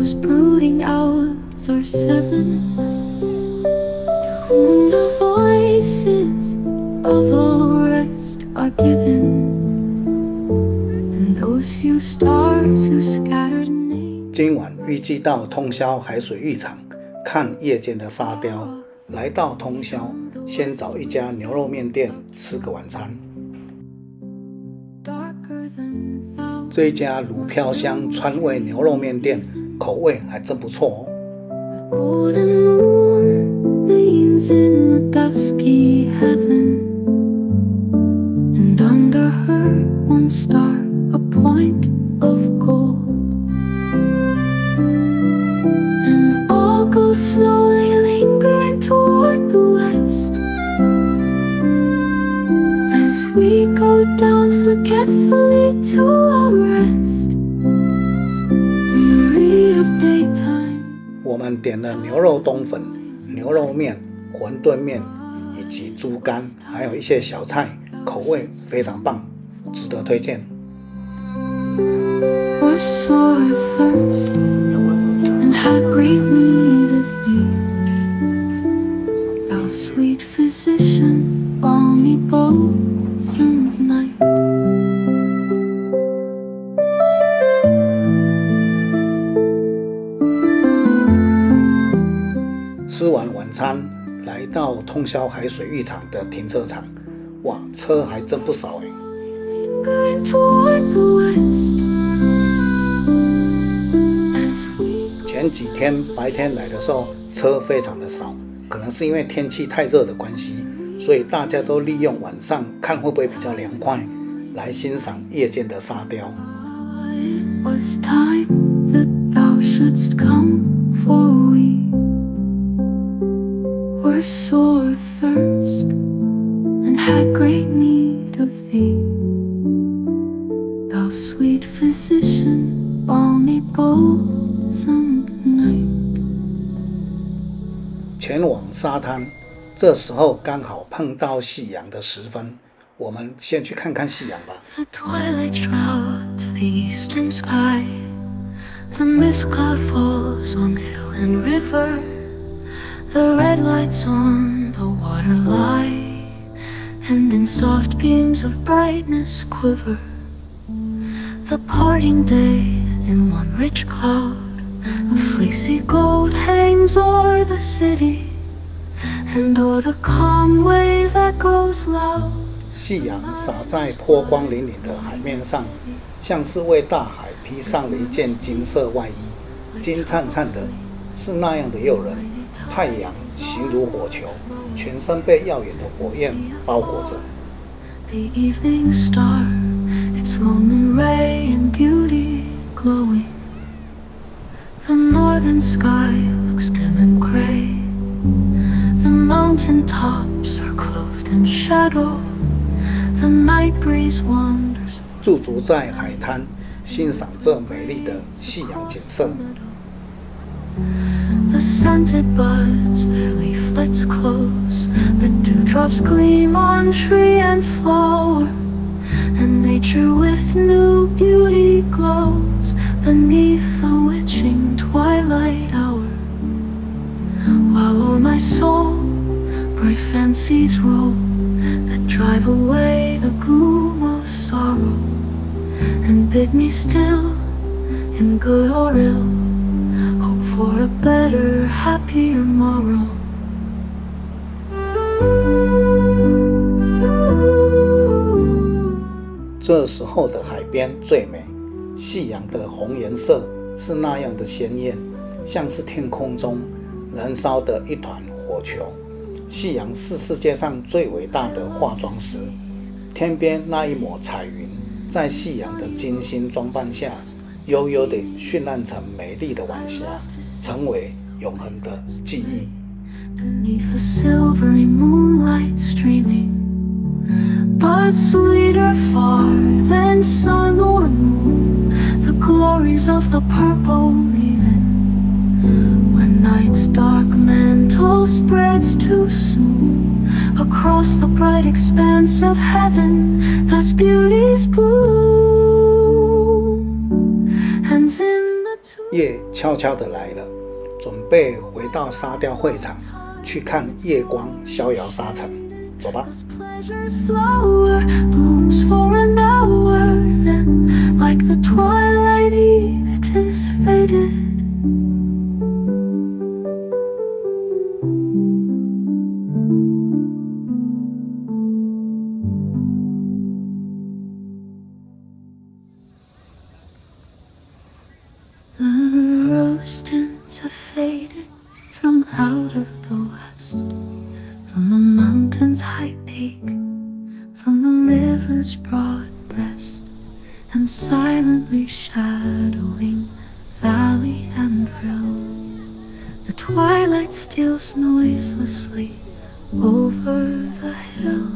Those brooding hours are seven, to whom the voices of all rest are given, and those few stars who scattered names. 今晚预计到通霄海水浴场看夜间的沙雕。来到通霄，先找一家牛肉面店吃个晚餐。这一家滷飘香川味牛肉面店口味还真不错哦。We go down forgetfully to our rest, weary of daytime. 我们点了牛肉冬粉、牛肉面、馄饨面以及猪肝，还有一些小菜，口味非常棒，值得推荐。We're so thirsty and had great need of thee, thou sweet physician, balmy bow.吃完晚餐，来到通霄海水浴场的停车场，哇，车还真不少哎。前几天白天来的时候，车非常的少，可能是因为天气太热的关系，所以大家都利用晚上看会不会比较凉快，来欣赏夜间的沙雕。We're sore of thirst and had great need of thee, thou sweet physician, balmy balsam night. 前往沙滩，这时候刚好碰到夕阳的时分，我们先去看看夕阳吧。The twilight shrouds the eastern sky, the mist cloud falls on hill and river.The red lights on the water lie, and in soft beams of brightness quiver. The parting day in one rich cloud, a fleecy gold hangs o'er the city, and o'er the calm wave echoes loud. 夕阳洒在波光粼粼的海面上，像是为大海披上了一件金色外衣，金灿灿的，是那样的诱人。太阳形如火球，全身被耀眼的火焰包裹着。The evening star, its lonely ray and beauty glowing. The northern sky looks dim and gray. The mountain tops are clothed in shadow. The night breeze wanders. 驻足在海滩，欣赏这美丽的夕阳景色。The scented buds, their leaflets close. The dewdrops gleam on tree and flower, and nature with new beauty glows beneath the witching twilight hour. While o'er my soul bright fancies roll that drive away the gloom of sorrow, and bid me still, in good or ill,For a better, happier morrow. 这时候的海边最美，夕阳的红颜色是那样的鲜艳，像是天空中燃烧的一团火球。夕阳是世界上最伟大的化妆师，天边那一抹彩云，在夕阳的精心装扮下，悠悠地绚烂成美丽的晚霞，成为永恒的记忆。Beneath the silvery moonlight streaming, but sweeter far than sun or moon, the glories of the purple leaving. When night's dark mantle spreads too soon, across the bright expanse of heaven, thus beauty's bloom. And in the 夜悄悄地来了，准备回到沙雕会场去看夜光逍遥沙城。走吧。The rose tints have faded from out of the west, from the mountain's high peak, from the river's broad breast, and silently shadowing valley and rill. The twilight steals noiselessly over the hill.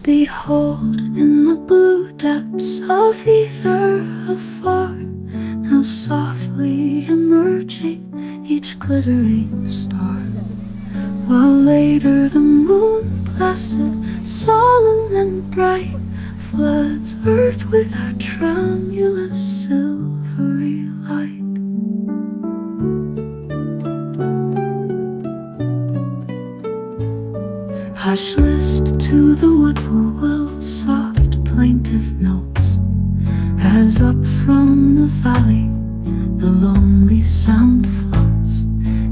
Behold, in the blue depths of ether afar, now softly emerging each glittering star, while later the moon, placid, solemn and bright, floods earth with her tremulous silvery light. Hush, list to the whippoorwill's soft plaintive notes, as up from the valley the lonely sound floats.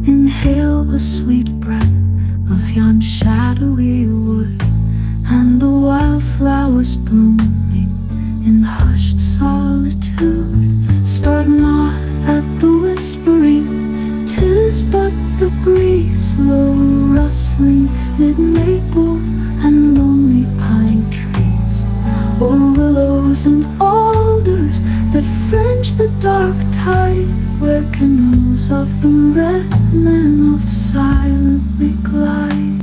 Inhale the sweet breath of yon shadowy wood, and the wildflowers blooming in hushed solitude. Start not at the whispering, 'tis but the breeze, low rustling mid maple and lonely pine trees, or willows and alders that fringe the dark tide, where canoes of the red men oft silently glide.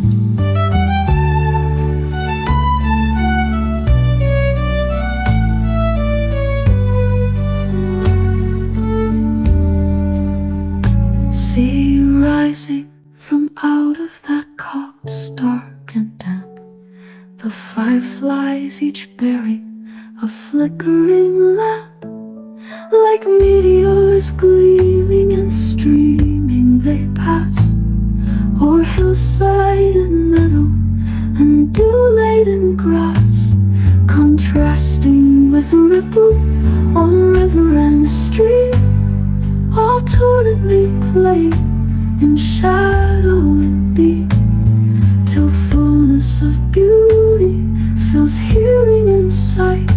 See rising from out of that copse dark and damp, the fireflies each bearing a flickering lamp, like meteors gleaming and streaming they pass o'er hillside and meadow and dew-laden grass, contrasting with ripple on river and stream, alternately play in shadow and beam, till fullness of beauty fills hearing and sight,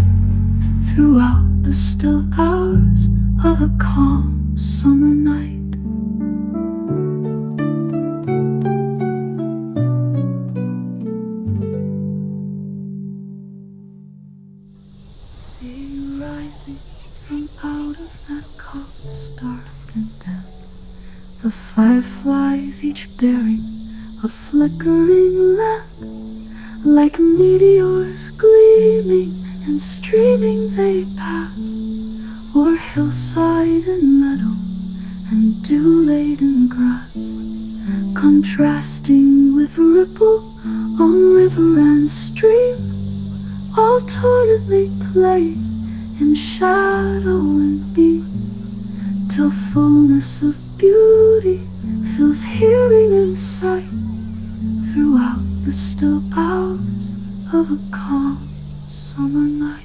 throughout the still hours of a calm summer night. See you rising from out of that copse dark and damp, the fireflies each bearing a flickering lamp, like meteors gleaming and streaming they pass o'er hillside and meadow and dew-laden grass, contrasting with ripple on river and stream, alternately play in shadow and beam, till fullness of beauty fills hearing and sight, throughout the still hours of a calm summer night.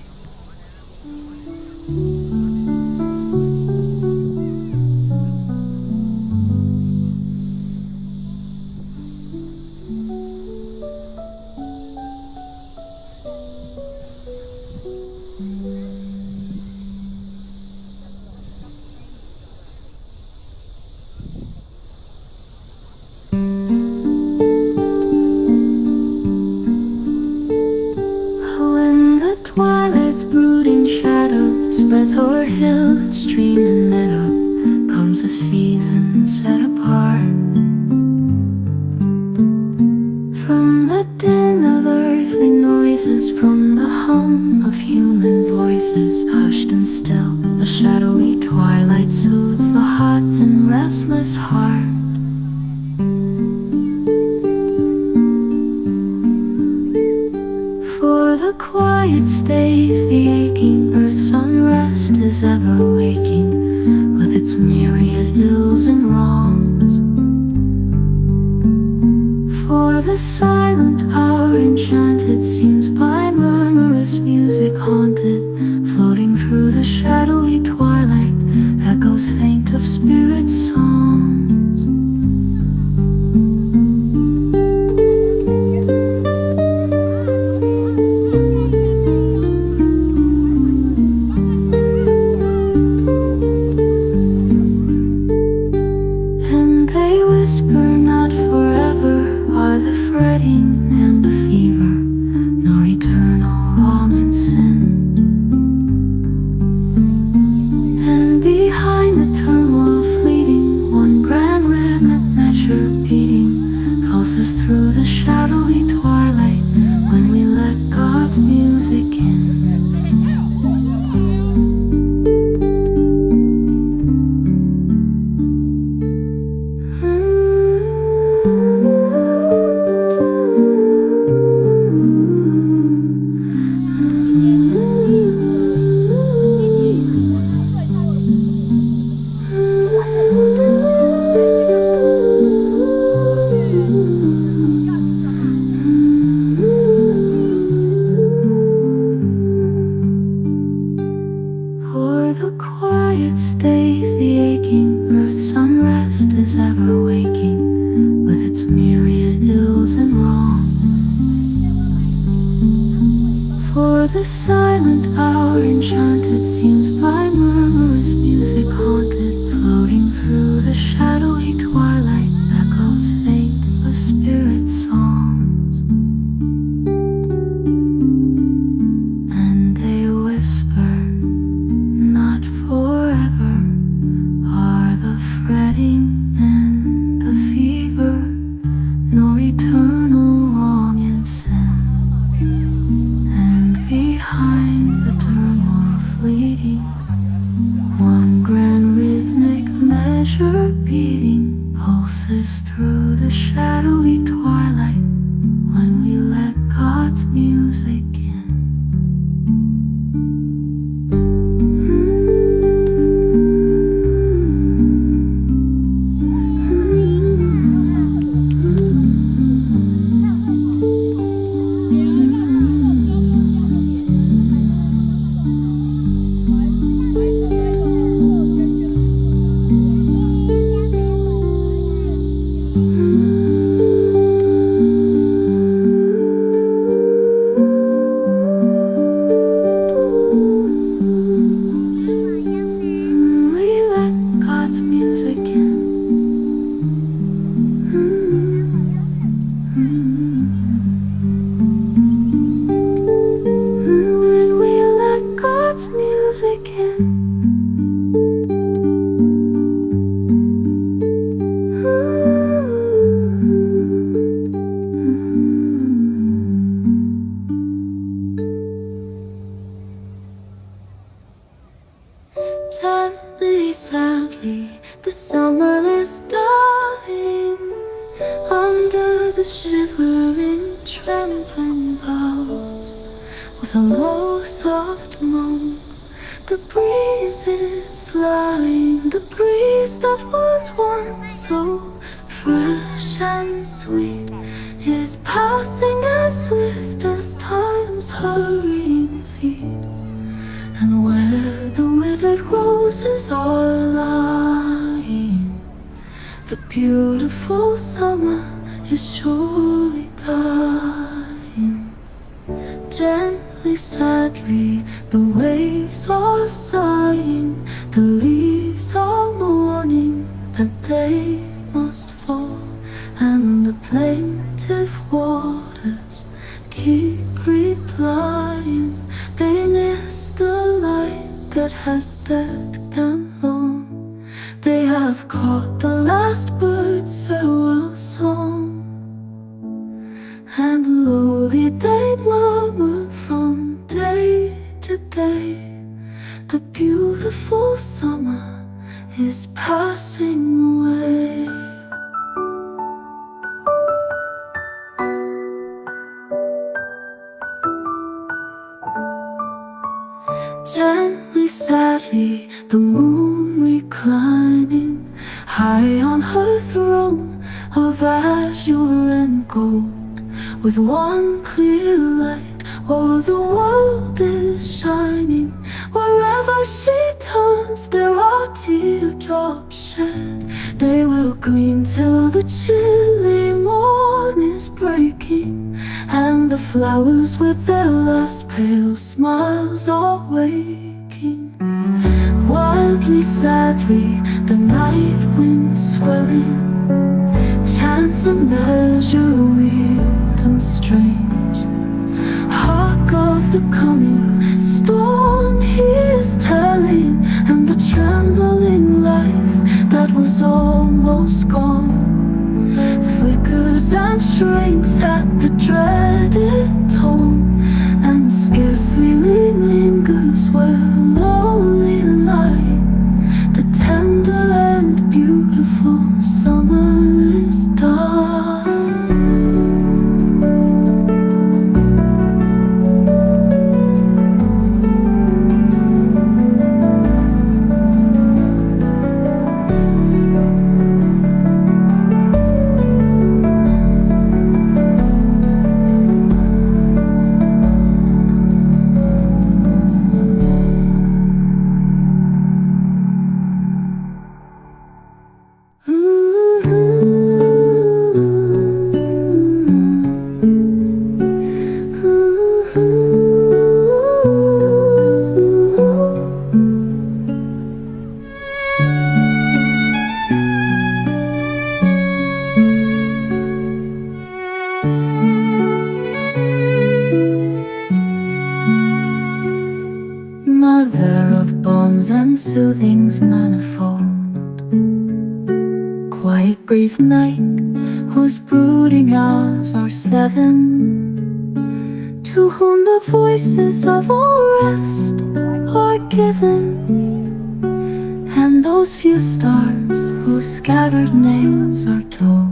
Twilight's brooding shadow spreads o'er hill and stream and meadow, comes a season set apart from the din of earthly noises, from the hum of human voices. Hushed and still, the shadowy twilight soothes the hot and restless heart. For the quiet stays, the aching earth's unrest is ever waiting. aching with its myriad ills and wrongs. For the silent hour enchanted seems by murmurous music haunted, floating through the shadowy twilight, echoes faint of spirit songs. And they whisper, not forever are the fretting and the fever, nor eternal wrong and sin. And behind the turmoil fleeting, one grand rhythmic measure beating pulses through the shadowy twilight when we let God's music in. For the quiet stays the aching, earth's unrest is ever waking with its myriad ills and wrongs. For the silent hour enchanted seems by murmurous music haunted, floating through the shadowy twilight, echoes faint of spirit songs. And they whisper, not forever are the fretting and the fever, nor eternal wrong and sin. And behind the turmoil fleeting, one grand rhythmic measure beating pulses through the shadowy twilight when we let God's music in. We let God's music in. When we let God's music in. Gently, sadly, the summer is dying under the shivering, trembling boughs. With a low, soft moan, the breeze is flying, the breeze that was once so fresh and sweet is passing as swift as time's hurrying feet. And where the withered roses are lying, the beautiful summer is surely dying. Gently, sadly, the waves are sighing, the leaves are mourning that they must fall, and the plaintive waters keep replying. They miss the light that has decked and long. They have caught the last bird's farewell song, and lowly they murmur from day to day. The beautiful summer is passing away. Gently, sadly, the moon reclining high on her throne of azure and gold, with one clear light all the world is shining. Wherever she turns, there are teardrops shed. They will gleam till the chilly morn is breaking, and the flowers with their last pale smiles are waking. Wildly, sadly, the night wind swelling chants a measure weird and strange. Hark of the coming storm he is telling, and the trembling life that was almost gone flickers and shrinks at the dreaded tone, and scarcely lingers where lonely lie. The tender and beautiful summer is done. Mother of balms and soothings manifold, quiet brief night whose brooding hours are 7, to whom the voices of all rest are given, and those few stars whose scattered names are told.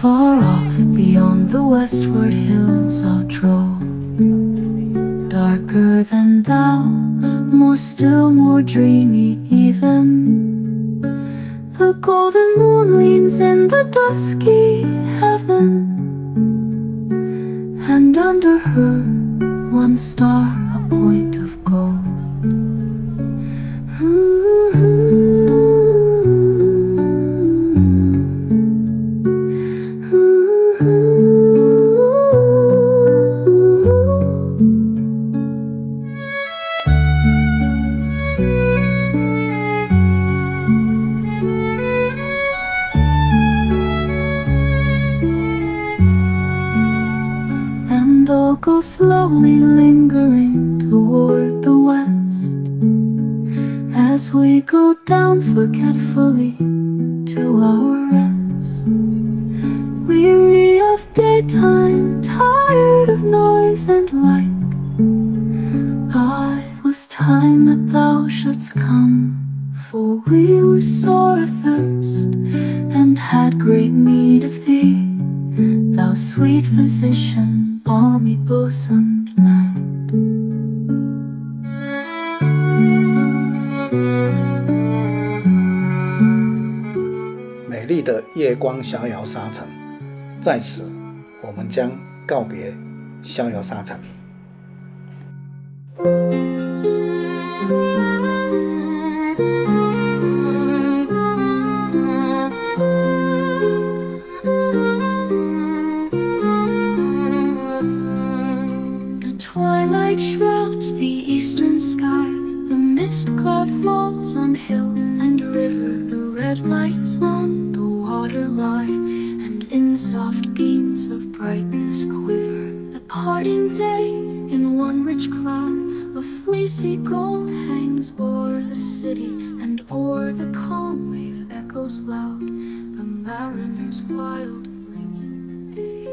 Far off beyond the westward hills outrolled, darker than thou, more still, more dreamy even. The golden moon leans in the dusky heaven, and under her one star, a point of gold. And all go slowly lingering toward the west, as we go down forgetfully to our rest. Weary of daytime, tired of noise and light, it was time that thou shouldst come, for we were sore athirst, and had great need of thee, thou sweet physician, balmy bosomed night. 美丽的夜光逍遥沙城，在此我们将告别逍遥沙城。Twilight shrouds the eastern sky, the mist cloud falls on hill and river, the red lights on the water lie, and in soft beams of brightness quiver. The parting day in one rich cloud of fleecy gold hangs o'er the city, and o'er the calm wave echoes loud the mariner's wild ringing ditty.